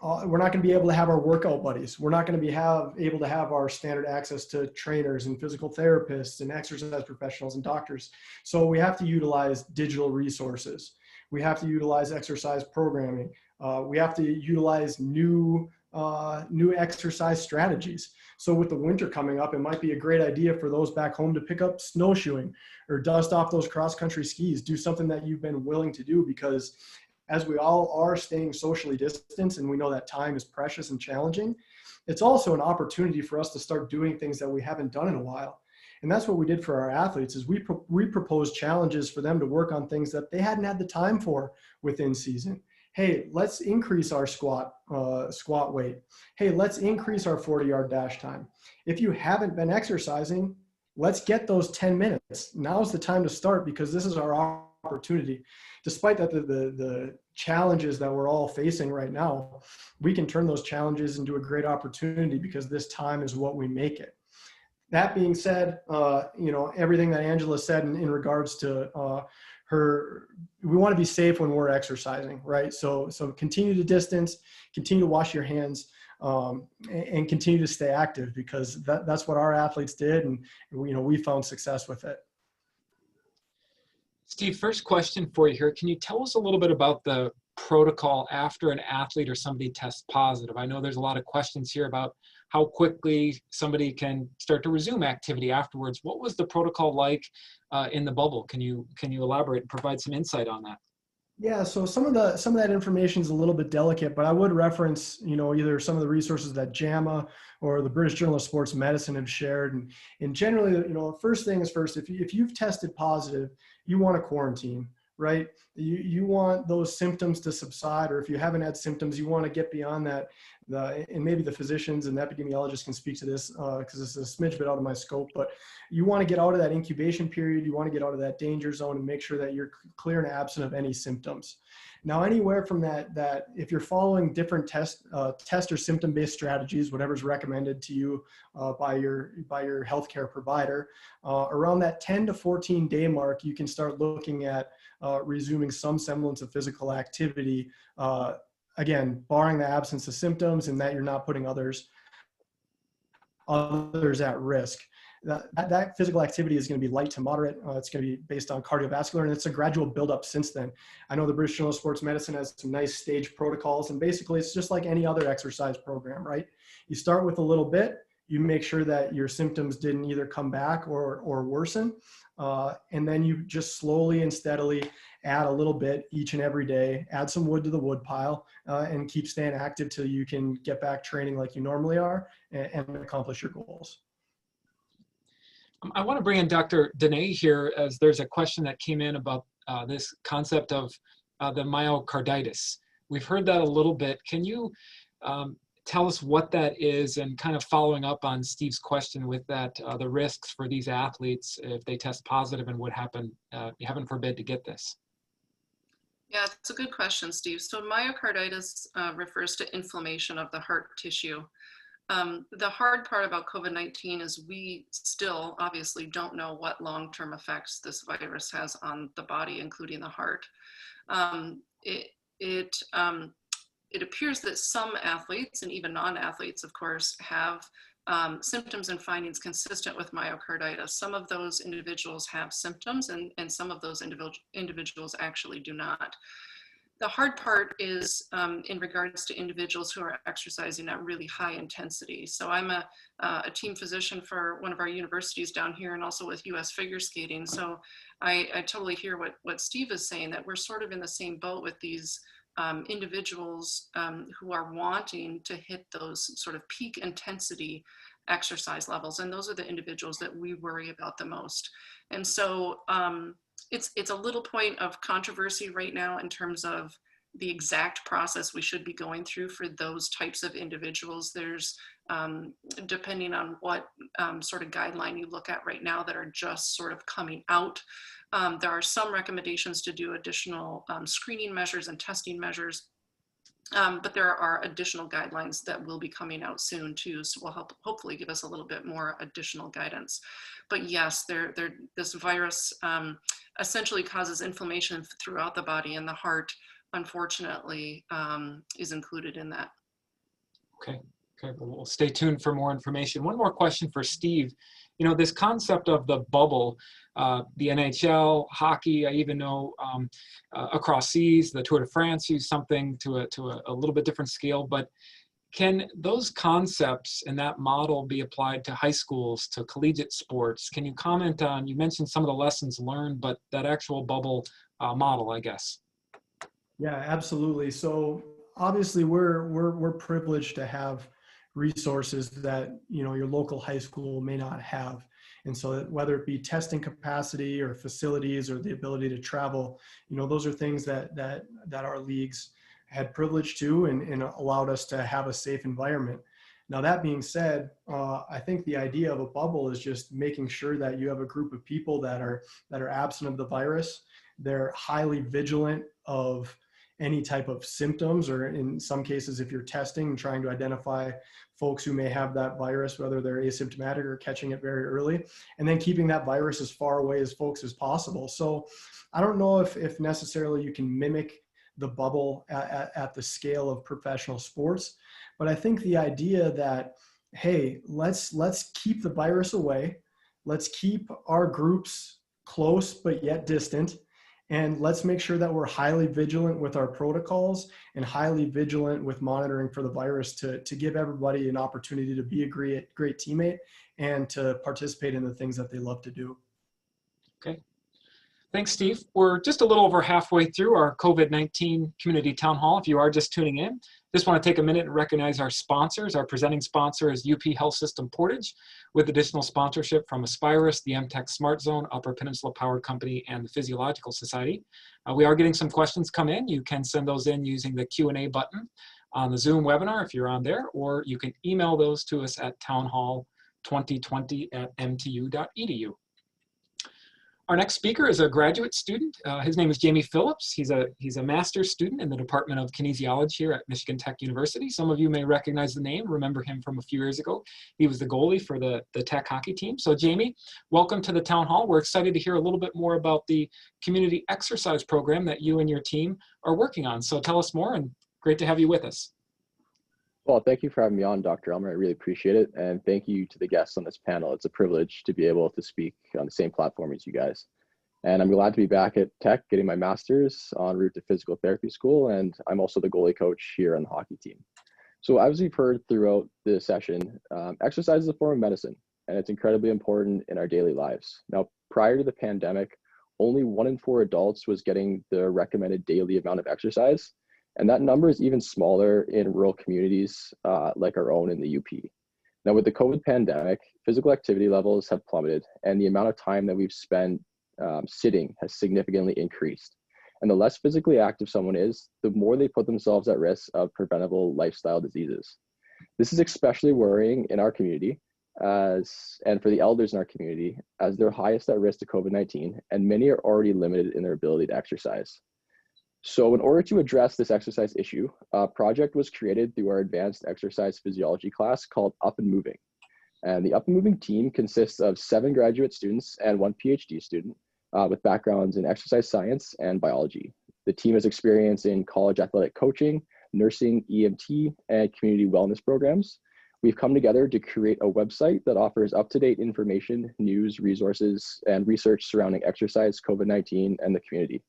we're not going to be able to have our workout buddies. We're not going to be able to have our standard access to trainers and physical therapists and exercise professionals and doctors. So we have to utilize digital resources. We have to utilize exercise programming. We have to utilize new exercise strategies. So with the winter coming up, it might be a great idea for those back home to pick up snowshoeing or dust off those cross-country skis. Do something that you've been willing to do, because as we all are staying socially distanced and we know that time is precious and challenging, it's also an opportunity for us to start doing things that we haven't done in a while. And that's what we did for our athletes is we proposed challenges for them to work on things that they hadn't had the time for within season. Hey, let's increase our squat weight. Hey, let's increase our 40-yard dash time. If you haven't been exercising, let's get those 10 minutes. Now's the time to start because this is our opportunity. Despite that the challenges that we're all facing right now, we can turn those challenges into a great opportunity because this time is what we make it. That being said, everything that Angela said in regards to we want to be safe when we're exercising, right? So continue to distance, continue to wash your hands, and continue to stay active because that's what our athletes did, and we found success with it. Steve, first question for you here. Can you tell us a little bit about the protocol after an athlete or somebody tests positive? I know there's a lot of questions here about how quickly somebody can start to resume activity afterwards. What was the protocol like in the bubble? Can you elaborate and provide some insight on that? Yeah, so some of that information is a little bit delicate, but I would reference, either some of the resources that JAMA or the British Journal of Sports Medicine have shared. And generally, first thing is first, if you've tested positive, you want to quarantine, right? You want those symptoms to subside, or if you haven't had symptoms, you want to get beyond that. And maybe the physicians and epidemiologists can speak to this because this is a smidge bit out of my scope, but you want to get out of that incubation period. You want to get out of that danger zone and make sure that you're clear and absent of any symptoms. Now, anywhere from that if you're following different test or symptom-based strategies, whatever's recommended to you by your healthcare provider, around that 10 to 14 day mark, you can start looking at resuming some semblance of physical activity. Again, barring the absence of symptoms and that you're not putting others at risk. That physical activity is going to be light to moderate. It's going to be based on cardiovascular, and it's a gradual buildup since then. I know the British Journal of Sports Medicine has some nice stage protocols, and basically it's just like any other exercise program, right? You start with a little bit, you make sure that your symptoms didn't either come back or worsen, and then you just slowly and steadily add a little bit each and every day, add some wood to the wood pile, and keep staying active till you can get back training like you normally are and accomplish your goals. I want to bring in Dr. Dene here, as there's a question that came in about this concept of the myocarditis. We've heard that a little bit. Can you tell us what that is, and kind of following up on Steve's question with that, the risks for these athletes if they test positive and what happen, heaven forbid, to get this? Yeah, it's a good question, Steve. So myocarditis refers to inflammation of the heart tissue. The hard part about COVID-19 is we still obviously don't know what long-term effects this virus has on the body, including the heart. It appears that some athletes, and even non-athletes, of course, have symptoms and findings consistent with myocarditis. Some of those individuals have symptoms, and some of those individuals actually do not. The hard part is in regards to individuals who are exercising at really high intensity. So I'm a team physician for one of our universities down here, and also with US Figure Skating. So I totally hear what Steve is saying, that we're sort of in the same boat with these individuals who are wanting to hit those sort of peak intensity exercise levels. And those are the individuals that we worry about the most. And so it's a little point of controversy right now in terms of the exact process we should be going through for those types of individuals. There's, depending on what sort of guideline you look at right now that are just sort of coming out, there are some recommendations to do additional screening measures and testing measures. But there are additional guidelines that will be coming out soon too, so will hopefully give us a little bit more additional guidance. But yes, this virus essentially causes inflammation throughout the body, and the heart, unfortunately, is included in that. Okay, we'll stay tuned for more information. One more question for Steve. You know, this concept of the bubble, the NHL, hockey, I even know across seas, the Tour de France use something to a little bit different scale, but can those concepts and that model be applied to high schools, to collegiate sports? Can you comment on, you mentioned some of the lessons learned, but that actual bubble model, I guess? Yeah, absolutely. So obviously we're privileged to have resources that your local high school may not have. And so whether it be testing capacity or facilities or the ability to travel, those are things that our leagues had privilege to and allowed us to have a safe environment. Now, that being said, I think the idea of a bubble is just making sure that you have a group of people that are absent of the virus. They're highly vigilant of any type of symptoms, or in some cases, if you're testing and trying to identify folks who may have that virus, whether they're asymptomatic or catching it very early, and then keeping that virus as far away as folks as possible. So I don't know if necessarily you can mimic the bubble at the scale of professional sports, but I think the idea that, hey, let's keep the virus away, let's keep our groups close but yet distant, and let's make sure that we're highly vigilant with our protocols and highly vigilant with monitoring for the virus to give everybody an opportunity to be a great teammate and to participate in the things that they love to do. Okay. Thanks, Steve. We're just a little over halfway through our COVID-19 Community Town Hall. If you are just tuning in, just want to take a minute and recognize our sponsors. Our presenting sponsor is UP Health System Portage, with additional sponsorship from Aspirus, the MTech Smart Zone, Upper Peninsula Power Company, and the Physiological Society. We are getting some questions come in. You can send those in using the Q&A button on the Zoom webinar if you're on there, or you can email those to us at townhall2020@mtu.edu. Our next speaker is a graduate student. His name is Jamie Phillips. He's a master's student in the Department of Kinesiology here at Michigan Tech University. Some of you may recognize the name, remember him from a few years ago. He was the goalie for the Tech hockey team. So Jamie, welcome to the Town Hall. We're excited to hear a little bit more about the community exercise program that you and your team are working on. So tell us more, and great to have you with us. Well, thank you for having me on, Dr. Elmer. I really appreciate it. And thank you to the guests on this panel. It's a privilege to be able to speak on the same platform as you guys. And I'm glad to be back at Tech getting my master's en route to physical therapy school. And I'm also the goalie coach here on the hockey team. So as we've heard throughout the session, exercise is a form of medicine, and it's incredibly important in our daily lives. Now, prior to the pandemic, only 1 in 4 adults was getting the recommended daily amount of exercise. And that number is even smaller in rural communities like our own in the UP. Now, with the COVID pandemic, physical activity levels have plummeted, and the amount of time that we've spent sitting has significantly increased. And the less physically active someone is, the more they put themselves at risk of preventable lifestyle diseases. This is especially worrying in our community and for the elders in our community, as they're highest at risk to COVID-19, and many are already limited in their ability to exercise. So in order to address this exercise issue, a project was created through our advanced exercise physiology class called Up and Moving. And the Up and Moving team consists of 7 graduate students and 1 PhD student with backgrounds in exercise science and biology. The team has experience in college athletic coaching, nursing, EMT, and community wellness programs. We've come together to create a website that offers up-to-date information, news, resources, and research surrounding exercise, COVID-19, and the community.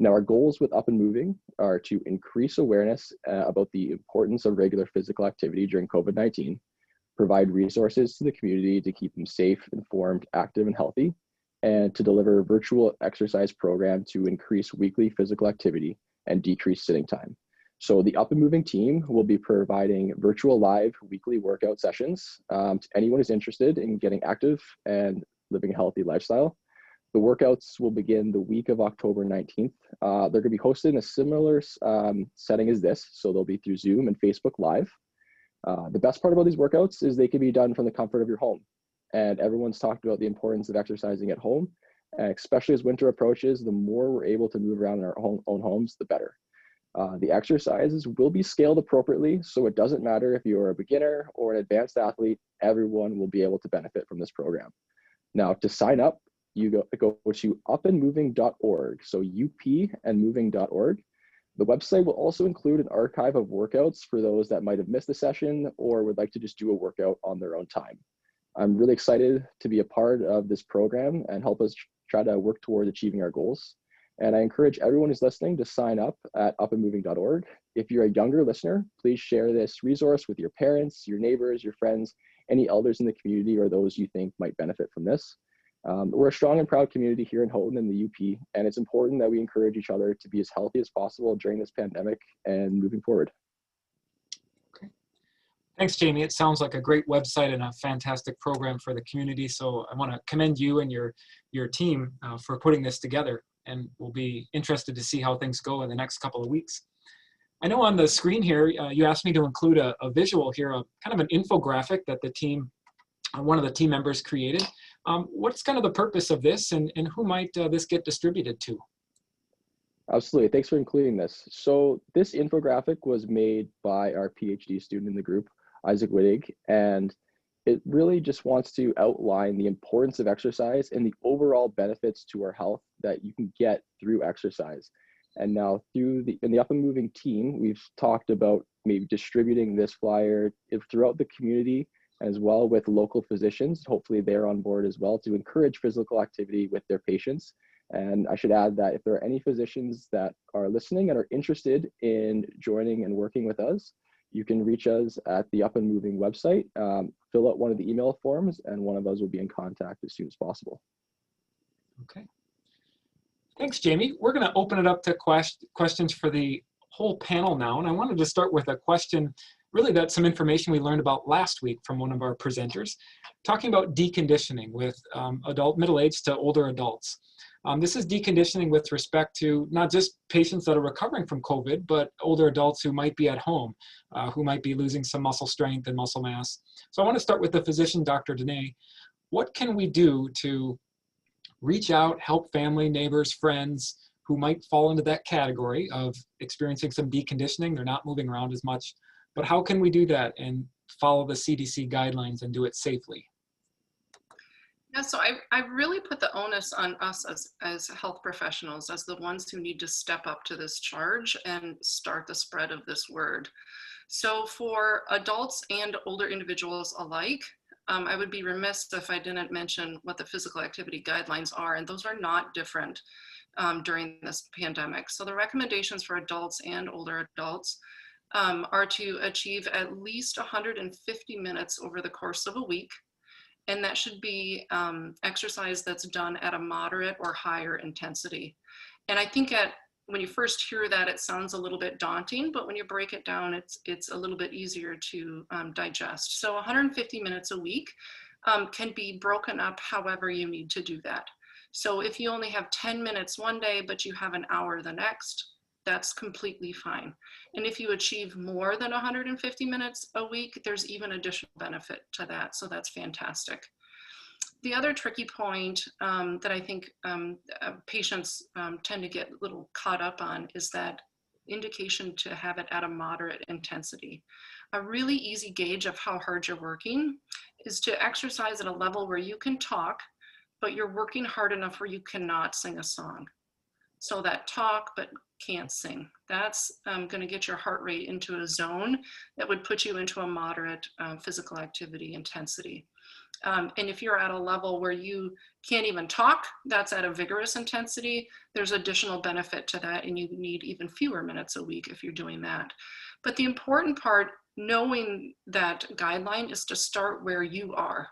Now, our goals with Up and Moving are to increase awareness about the importance of regular physical activity during COVID-19, provide resources to the community to keep them safe, informed, active, and healthy, and to deliver a virtual exercise program to increase weekly physical activity and decrease sitting time. So the Up and Moving team will be providing virtual live weekly workout sessions to anyone who's interested in getting active and living a healthy lifestyle. The workouts will begin the week of October 19th. They're going to be hosted in a similar setting as this, so they'll be through Zoom and Facebook Live. The best part about these workouts is they can be done from the comfort of your home. And everyone's talked about the importance of exercising at home, and especially as winter approaches, the more we're able to move around in our own homes, the better. The exercises will be scaled appropriately, so it doesn't matter if you're a beginner or an advanced athlete, everyone will be able to benefit from this program. Now, to sign up, you go to upandmoving.org, so UP and moving.org. The website will also include an archive of workouts for those that might have missed a session or would like to just do a workout on their own time. I'm really excited to be a part of this program and help us try to work towards achieving our goals. And I encourage everyone who's listening to sign up at upandmoving.org. If you're a younger listener, please share this resource with your parents, your neighbors, your friends, any elders in the community, or those you think might benefit from this. We're a strong and proud community here in Houghton in the UP, and it's important that we encourage each other to be as healthy as possible during this pandemic and moving forward. Thanks, Jamie. It sounds like a great website and a fantastic program for the community. So I want to commend you and your team for putting this together, and we'll be interested to see how things go in the next couple of weeks. I know on the screen here, you asked me to include a visual here, kind of an infographic that the team, one of the team members created. What's kind of the purpose of this, and who might this get distributed to? Absolutely. Thanks for including this. So this infographic was made by our PhD student in the group, Isaac Wittig, and it really just wants to outline the importance of exercise and the overall benefits to our health that you can get through exercise. And now in the Up and Moving team, we've talked about maybe distributing this flyer throughout the community as well with local physicians. Hopefully they're on board as well to encourage physical activity with their patients. And I should add that if there are any physicians that are listening and are interested in joining and working with us, you can reach us at the Up and Moving website, fill out one of the email forms, and one of us will be in contact as soon as possible. Okay. Thanks, Jamie. We're going to open it up to questions for the whole panel now. And I wanted to start with a question, really that's some information we learned about last week from one of our presenters, talking about deconditioning with middle-aged to older adults. This is deconditioning with respect to not just patients that are recovering from COVID, but older adults who might be at home, who might be losing some muscle strength and muscle mass. So I want to start with the physician, Dr. Dene. What can we do to reach out, help family, neighbors, friends who might fall into that category of experiencing some deconditioning? They're not moving around as much, but how can we do that and follow the CDC guidelines and do it safely? Yeah, so I really put the onus on us as health professionals, as the ones who need to step up to this charge and start the spread of this word. So for adults and older individuals alike, I would be remiss if I didn't mention what the physical activity guidelines are, and those are not different during this pandemic. So the recommendations for adults and older adults are to achieve at least 150 minutes over the course of a week. And that should be exercise that's done at a moderate or higher intensity. And I think when you first hear that, it sounds a little bit daunting, but when you break it down, it's a little bit easier to digest. So 150 minutes a week can be broken up however you need to do that. So if you only have 10 minutes one day, but you have an hour the next, that's completely fine. And if you achieve more than 150 minutes a week, there's even additional benefit to that. So that's fantastic. The other tricky point that I think patients tend to get a little caught up on is that indication to have it at a moderate intensity. A really easy gauge of how hard you're working is to exercise at a level where you can talk, but you're working hard enough where you cannot sing a song. So that talk, but can't sing. That's going to get your heart rate into a zone that would put you into a moderate physical activity intensity. And if you're at a level where you can't even talk, that's at a vigorous intensity. There's additional benefit to that, and you need even fewer minutes a week if you're doing that. But the important part, knowing that guideline, is to start where you are.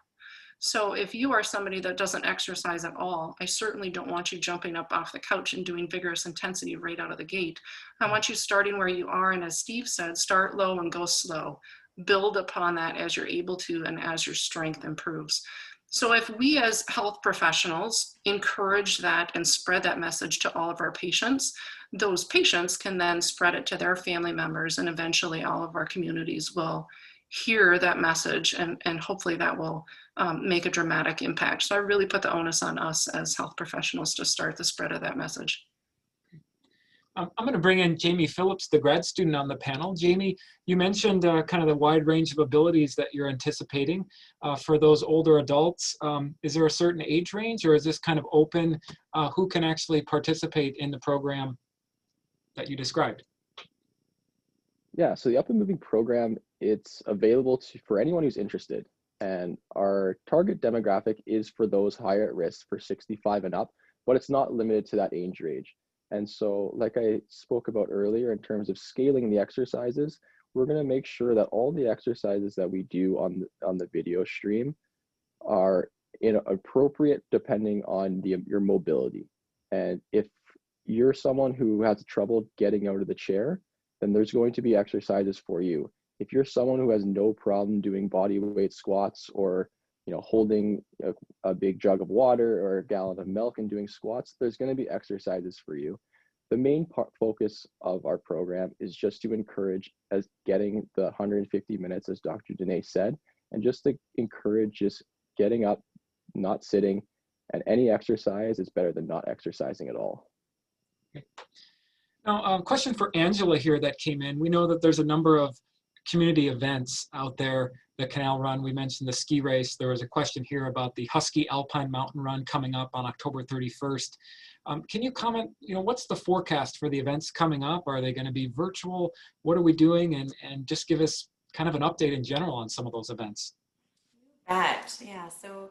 So if you are somebody that doesn't exercise at all, I certainly don't want you jumping up off the couch and doing vigorous intensity right out of the gate. I want you starting where you are, and as Steve said, start low and go slow. Build upon that as you're able to and as your strength improves. So if we as health professionals encourage that and spread that message to all of our patients, those patients can then spread it to their family members, and eventually all of our communities will hear that message, and hopefully that will make a dramatic impact. So I really put the onus on us as health professionals to start the spread of that message. I'm going to bring in Jamie Phillips, the grad student on the panel. Jamie, you mentioned kind of the wide range of abilities that you're anticipating for those older adults. Is there a certain age range, or is this kind of open? Who can actually participate in the program that you described? Yeah, so the Up and Moving program, it's available for anyone who's interested. And our target demographic is for those higher at risk, for 65 and up, but it's not limited to that age range. And so, like I spoke about earlier, in terms of scaling the exercises, we're going to make sure that all the exercises that we do on the video stream are appropriate depending on your mobility. And if you're someone who has trouble getting out of the chair, then there's going to be exercises for you. If you're someone who has no problem doing body weight squats, or holding a big jug of water or a gallon of milk and doing squats, there's going to be exercises for you. The main focus of our program is just to encourage as getting the 150 minutes, as Dr. Dene said, and just to encourage just getting up, not sitting, and any exercise is better than not exercising at all. Okay. Now, a question for Angela here that came in. We know that there's a number of community events out there, the Canal Run, we mentioned the ski race. There was a question here about the Husky Alpine Mountain Run coming up on October 31st. Can you comment, what's the forecast for the events coming up? Are they going to be virtual? What are we doing? And just give us kind of an update in general on some of those events. That, yeah. So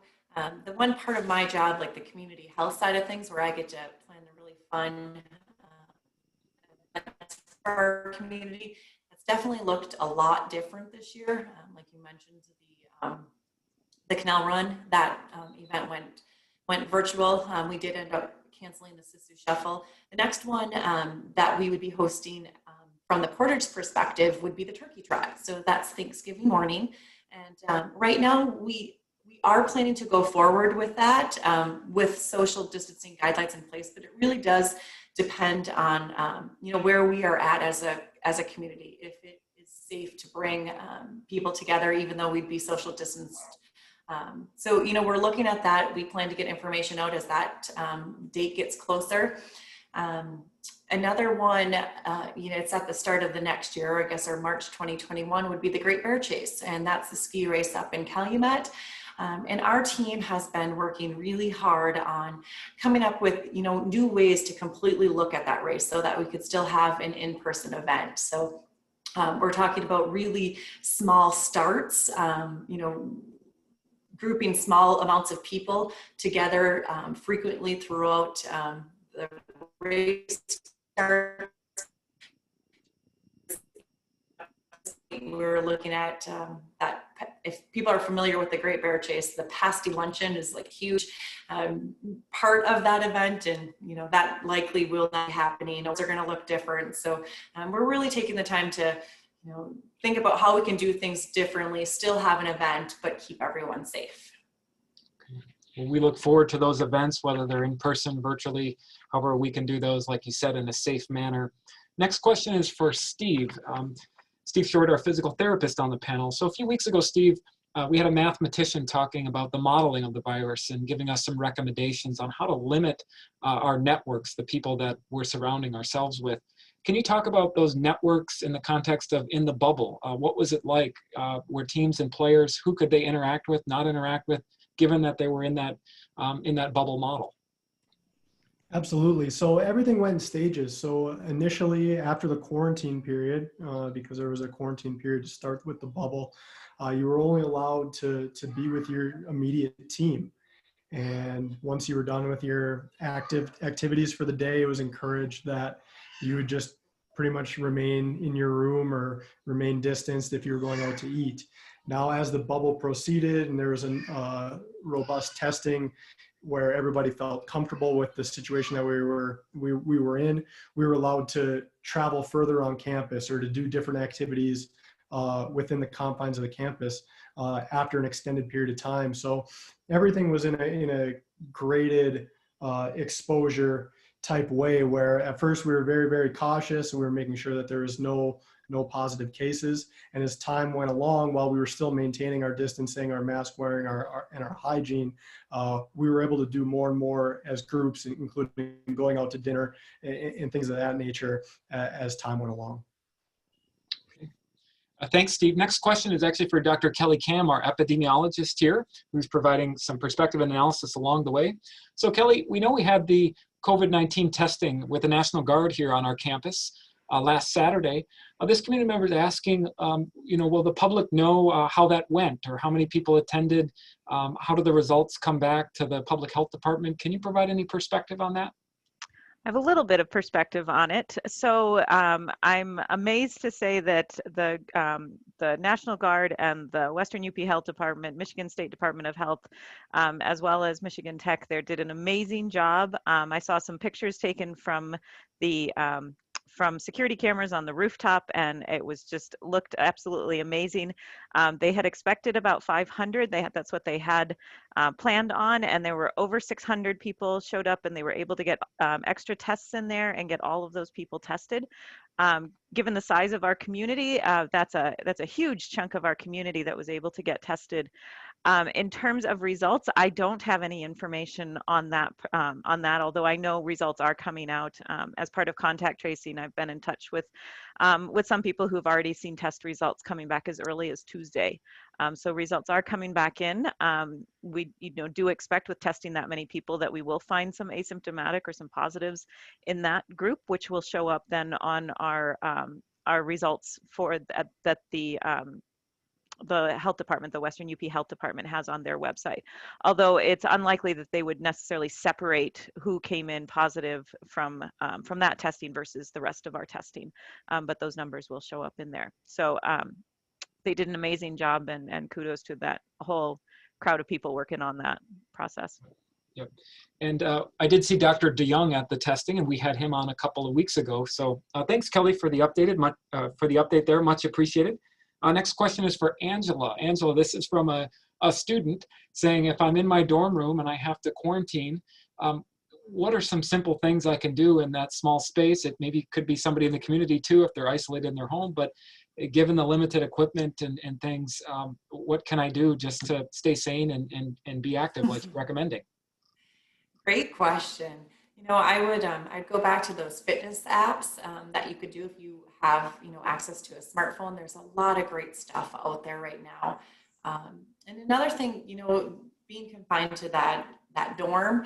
the one part of my job, like the community health side of things, where I get to plan a really fun events for our community, it's definitely looked a lot different this year. Like you mentioned, the Canal Run, that event went virtual. We did end up canceling the Sisu Shuffle. The next one that we would be hosting from the Portage perspective would be the Turkey Trot. So that's Thanksgiving morning. And right now we are planning to go forward with that with social distancing guidelines in place, but it really does depend on where we are at as a community. If it is safe to bring people together, even though we'd be social distanced. So we're looking at that. We plan to get information out as that date gets closer. Another one, it's at the start of the next year, I guess our March 2021 would be the Great Bear Chase, and that's the ski race up in Calumet. And our team has been working really hard on coming up with, new ways to completely look at that race so that we could still have an in-person event. So we're talking about really small starts, grouping small amounts of people together frequently throughout the race. We're looking at that. If people are familiar with the Great Bear Chase, the pasty luncheon is like huge part of that event, and that likely will not be happening. Those are going to look different. So we're really taking the time to think about how we can do things differently, still have an event, but keep everyone safe. Okay. Well, we look forward to those events, whether they're in person, virtually, however we can do those, like you said, in a safe manner. Next question is for Steve. Steve Short, our physical therapist on the panel. So a few weeks ago, Steve, we had a mathematician talking about the modeling of the virus and giving us some recommendations on how to limit our networks, the people that we're surrounding ourselves with. Can you talk about those networks in the context of in the bubble? What was it like? Were teams and players, who could they interact with, not interact with, given that they were in that bubble model? Absolutely. So everything went in stages. So initially, after the quarantine period, because there was a quarantine period to start with the bubble, you were only allowed to be with your immediate team. And once you were done with your activities for the day, it was encouraged that you would just pretty much remain in your room or remain distanced if you were going out to eat. Now, as the bubble proceeded and there was a robust testing where everybody felt comfortable with the situation that we were in, we were allowed to travel further on campus or to do different activities within the confines of the campus after an extended period of time. So everything was in a graded exposure type way, where at first we were very, very cautious and we were making sure that there was no positive cases. And as time went along, while we were still maintaining our distancing, our mask wearing, and our hygiene, we were able to do more and more as groups, including going out to dinner and things of that nature as time went along. Okay. Thanks, Steve. Next question is actually for Dr. Kelly Kam, our epidemiologist here, who's providing some perspective and analysis along the way. So Kelly, we know we had the COVID-19 testing with the National Guard here on our campus last Saturday. This community member is asking, will the public know how that went, or how many people attended? How do the results come back to the public health department? Can you provide any perspective on that? I have a little bit of perspective on it. So I'm amazed to say that the National Guard and the Western UP Health Department, Michigan State Department of Health, as well as Michigan Tech there did an amazing job. I saw some pictures taken from the from security cameras on the rooftop, and it was just looked absolutely amazing. They had expected about 500. That's what they had planned on, and there were over 600 people showed up, and they were able to get extra tests in there and get all of those people tested. Given the size of our community, that's a huge chunk of our community that was able to get tested. In terms of results, I don't have any information on that, although I know results are coming out. As part of contact tracing, I've been in touch with some people who've already seen test results coming back as early as Tuesday. So results are coming back in. We do expect with testing that many people that we will find some asymptomatic or some positives in that group, which will show up then on our results for that the health department, the Western UP Health Department, has on their website. Although it's unlikely that they would necessarily separate who came in positive from that testing versus the rest of our testing, but those numbers will show up in there. So they did an amazing job, and kudos to that whole crowd of people working on that process. Yep. And I did see Dr. DeYoung at the testing, and we had him on a couple of weeks ago. So thanks, Kelly, for the update there. Much appreciated. Next question is for Angela. Angela, this is from a student saying, if I'm in my dorm room and I have to quarantine, what are some simple things I can do in that small space? It maybe could be somebody in the community too, if they're isolated in their home, but given the limited equipment and things, what can I do just to stay sane and be active, like you're recommending? Great question. I'd go back to those fitness apps that you could do if you have, access to a smartphone. There's a lot of great stuff out there right now. And another thing, being confined to that dorm,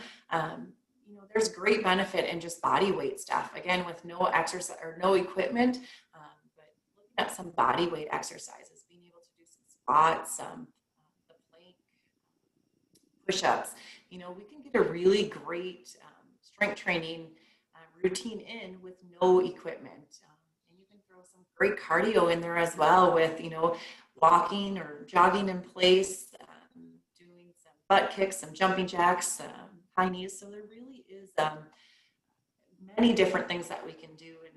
there's great benefit in just body weight stuff. Again, with no exercise or no equipment, but looking at some body weight exercises, being able to do some squats, the plank, push-ups. We can get a really great strength training routine in with no equipment. And you can throw some great cardio in there as well with, walking or jogging in place, doing some butt kicks, some jumping jacks, high knees. So there really is many different things that we can do in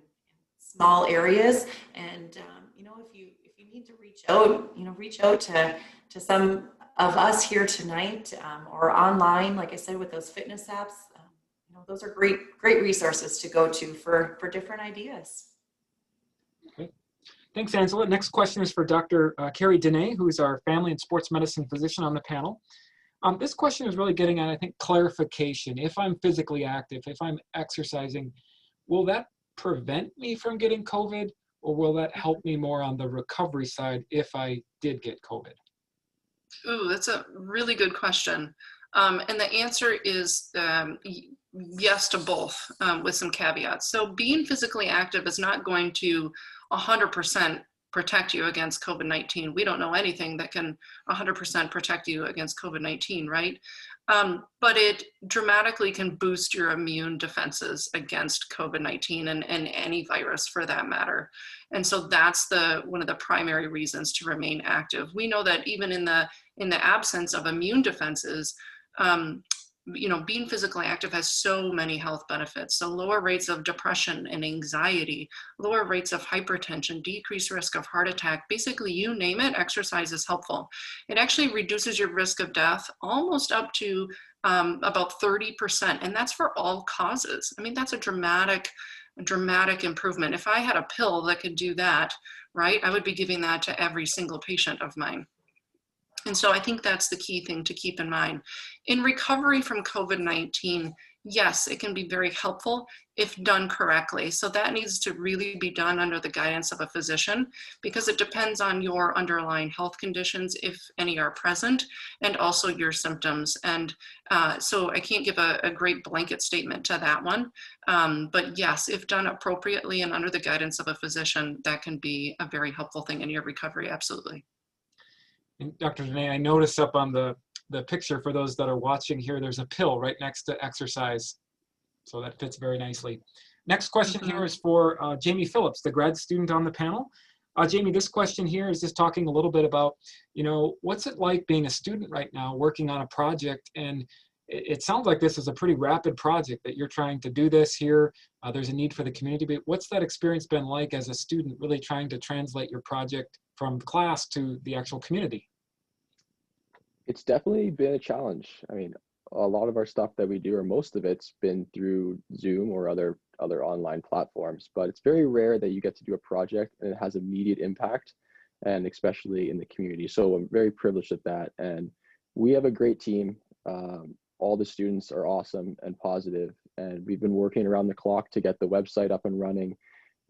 small areas. And, if you need to reach out to some of us here tonight or online, like I said, with those fitness apps, those are great resources to go to for different ideas. Okay. Thanks, Angela. Next question is for Dr. Carrie Dene, who is our family and sports medicine physician on the panel. This question is really getting at, I think, clarification. If I'm physically active, if I'm exercising, will that prevent me from getting COVID, or will that help me more on the recovery side if I did get COVID? Ooh, that's a really good question. And the answer is yes to both, with some caveats. So being physically active is not going to 100% protect you against COVID-19. We don't know anything that can 100% protect you against COVID-19, right? But it dramatically can boost your immune defenses against COVID-19 and any virus for that matter. And so that's one of the primary reasons to remain active. We know that even in the absence of immune defenses, being physically active has so many health benefits. So lower rates of depression and anxiety, lower rates of hypertension, decreased risk of heart attack, basically you name it, exercise is helpful. It actually reduces your risk of death almost up to about 30%, and that's for all causes. I mean, that's a dramatic improvement. If I had a pill that could do that, right, I would be giving that to every single patient of mine. And so I think that's the key thing to keep in mind. In recovery from COVID-19, yes, it can be very helpful if done correctly. So that needs to really be done under the guidance of a physician, because it depends on your underlying health conditions, if any are present, and also your symptoms. And so I can't give a great blanket statement to that one. But yes, if done appropriately and under the guidance of a physician, that can be a very helpful thing in your recovery, absolutely. And Dr. Dene, I noticed up on the picture, for those that are watching here, there's a pill right next to exercise. So that fits very nicely. Next question here is for Jamie Phillips, the grad student on the panel. Jamie, this question here is just talking a little bit about, what's it like being a student right now, working on a project, and it sounds like this is a pretty rapid project that you're trying to do this here. There's a need for the community, but what's that experience been like as a student really trying to translate your project from class to the actual community? It's definitely been a challenge. I mean, a lot of our stuff that we do, or most of it's been through Zoom or other online platforms, but it's very rare that you get to do a project and it has immediate impact, and especially in the community. So I'm very privileged at that. And we have a great team. All the students are awesome and positive, and we've been working around the clock to get the website up and running.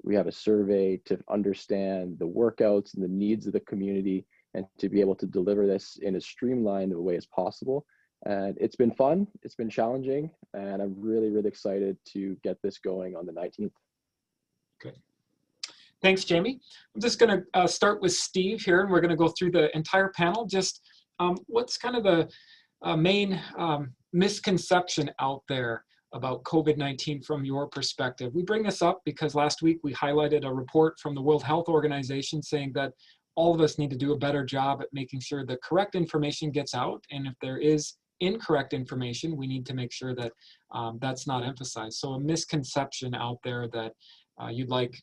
We have a survey to understand the workouts and the needs of the community, and to be able to deliver this in as streamlined a way as possible. And it's been fun, it's been challenging, and I'm really, really excited to get this going on the 19th. Good. Thanks, Jamie. I'm just going to start with Steve here, and we're going to go through the entire panel. Just what's kind of the main misconception out there about COVID-19 from your perspective? We bring this up because last week we highlighted a report from the World Health Organization saying that all of us need to do a better job at making sure the correct information gets out. And if there is incorrect information, we need to make sure that that's not emphasized. So a misconception out there that you'd like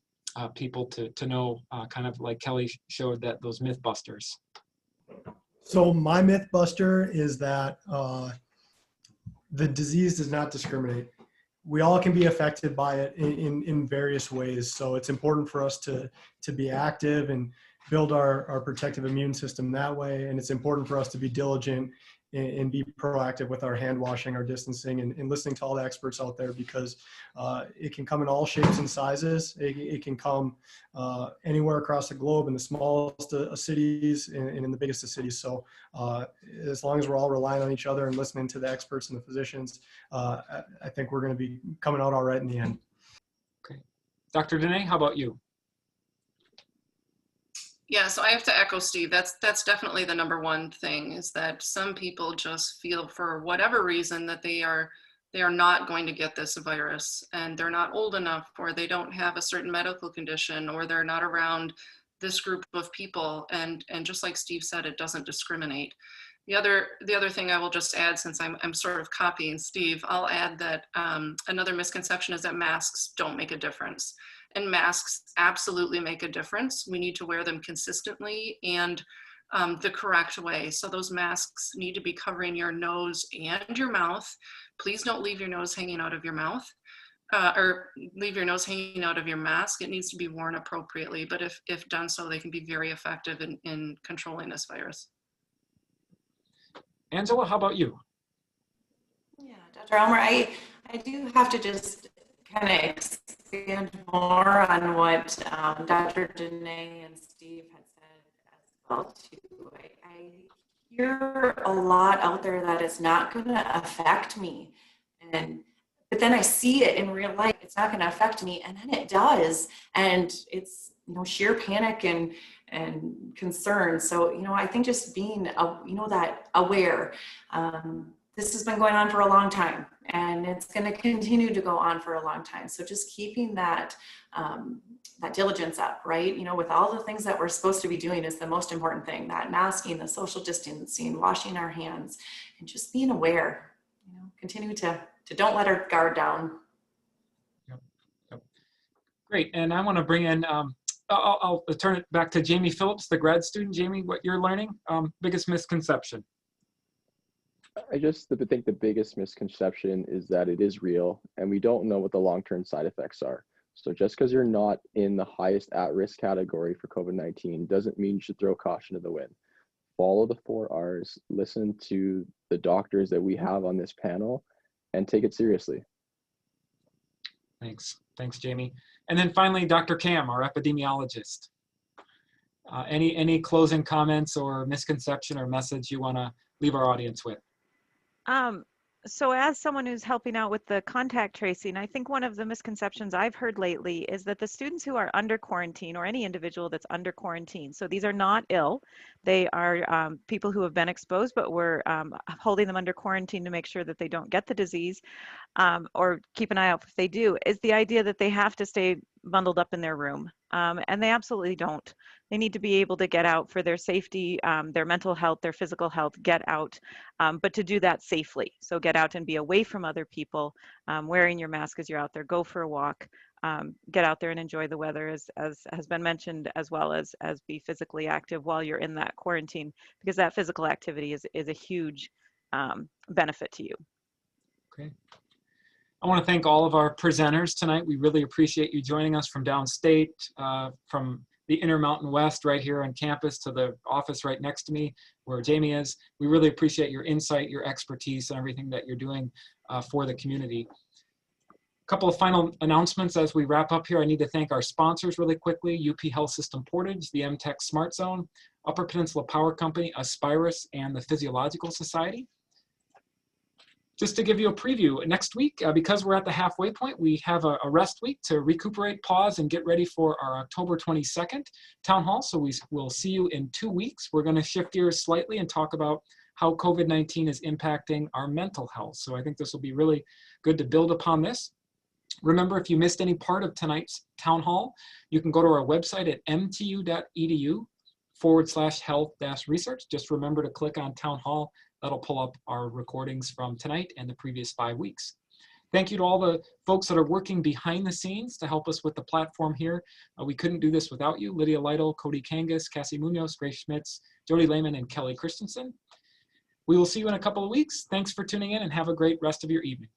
people to know, kind of like Kelly showed, that those myth busters. So my myth buster is that the disease does not discriminate. We all can be affected by it in various ways. So it's important for us to be active and build our protective immune system that way. And it's important for us to be diligent and be proactive with our hand washing, our distancing, and listening to all the experts out there, because it can come in all shapes and sizes. It can come anywhere across the globe, in the smallest of cities and in the biggest of cities. So as long as we're all relying on each other and listening to the experts and the physicians, I think we're going to be coming out all right in the end. Okay. Dr. Dene, how about you? Yeah, so I have to echo Steve. That's definitely the number one thing, is that some people just feel, for whatever reason, that they are not going to get this virus, and they're not old enough, or they don't have a certain medical condition, or they're not around this group of people. And just like Steve said, it doesn't discriminate. The other thing I will just add, since I'm sort of copying Steve, I'll add that another misconception is that masks don't make a difference. And masks absolutely make a difference. We need to wear them consistently and the correct way. So those masks need to be covering your nose and your mouth. Please don't leave your nose hanging out of your mouth, or leave your nose hanging out of your mask. It needs to be worn appropriately, but if done so, they can be very effective in controlling this virus. Angela, how about you? Yeah, Dr. Elmer, I do have to just kind of expand more on what Dr. Dene and Steve had said as well too. I hear a lot out there that it's not going to affect me, but then I see it in real life. It's not going to affect me, and then it does, and it's sheer panic and concern. So I think just being that aware. This has been going on for a long time, and it's going to continue to go on for a long time. So just keeping that diligence up, right? With all the things that we're supposed to be doing is the most important thing. That masking, the social distancing, washing our hands, and just being aware. Continue to don't let our guard down. Yep. Great, and I want to bring in. I'll turn it back to Jamie Phillips, the grad student. Jamie, what you're learning? Biggest misconception. I just think the biggest misconception is that it is real, and we don't know what the long-term side effects are. So just because you're not in the highest at-risk category for COVID-19 doesn't mean you should throw caution to the wind. Follow the 4 R's, listen to the doctors that we have on this panel, and take it seriously. Thanks, Jamie. And then finally, Dr. Cam, our epidemiologist. Any closing comments or misconception or message you want to leave our audience with? So as someone who's helping out with the contact tracing, I think one of the misconceptions I've heard lately is that the students who are under quarantine, or any individual that's under quarantine, so these are not ill, they are people who have been exposed, but we're holding them under quarantine to make sure that they don't get the disease, or keep an eye out if they do, is the idea that they have to stay bundled up in their room. And they absolutely don't. They need to be able to get out for their safety, their mental health, their physical health, get out, but to do that safely. So get out and be away from other people, wearing your mask as you're out there, go for a walk, get out there and enjoy the weather, as has been mentioned, as well as be physically active while you're in that quarantine, because that physical activity is a huge benefit to you. Okay. I want to thank all of our presenters tonight. We really appreciate you joining us from downstate, from the Intermountain West right here on campus to the office right next to me where Jamie is. We really appreciate your insight, your expertise, and everything that you're doing for the community. A couple of final announcements as we wrap up here. I need to thank our sponsors really quickly: UP Health System Portage, the MTech Smart Zone, Upper Peninsula Power Company, Aspirus, and the Physiological Society. Just to give you a preview, next week, because we're at the halfway point, we have a rest week to recuperate, pause, and get ready for our October 22nd town hall. So we will see you in 2 weeks. We're going to shift gears slightly and talk about how COVID-19 is impacting our mental health. So I think this will be really good to build upon this. Remember, if you missed any part of tonight's town hall, you can go to our website at mtu.edu/health-research. Just remember to click on town hall. That'll pull up our recordings from tonight and the previous 5 weeks. Thank you to all the folks that are working behind the scenes to help us with the platform here. We couldn't do this without you. Lydia Lytle, Cody Kangas, Cassie Munoz, Grace Schmitz, Jody Lehman, and Kelly Christensen. We will see you in a couple of weeks. Thanks for tuning in and have a great rest of your evening.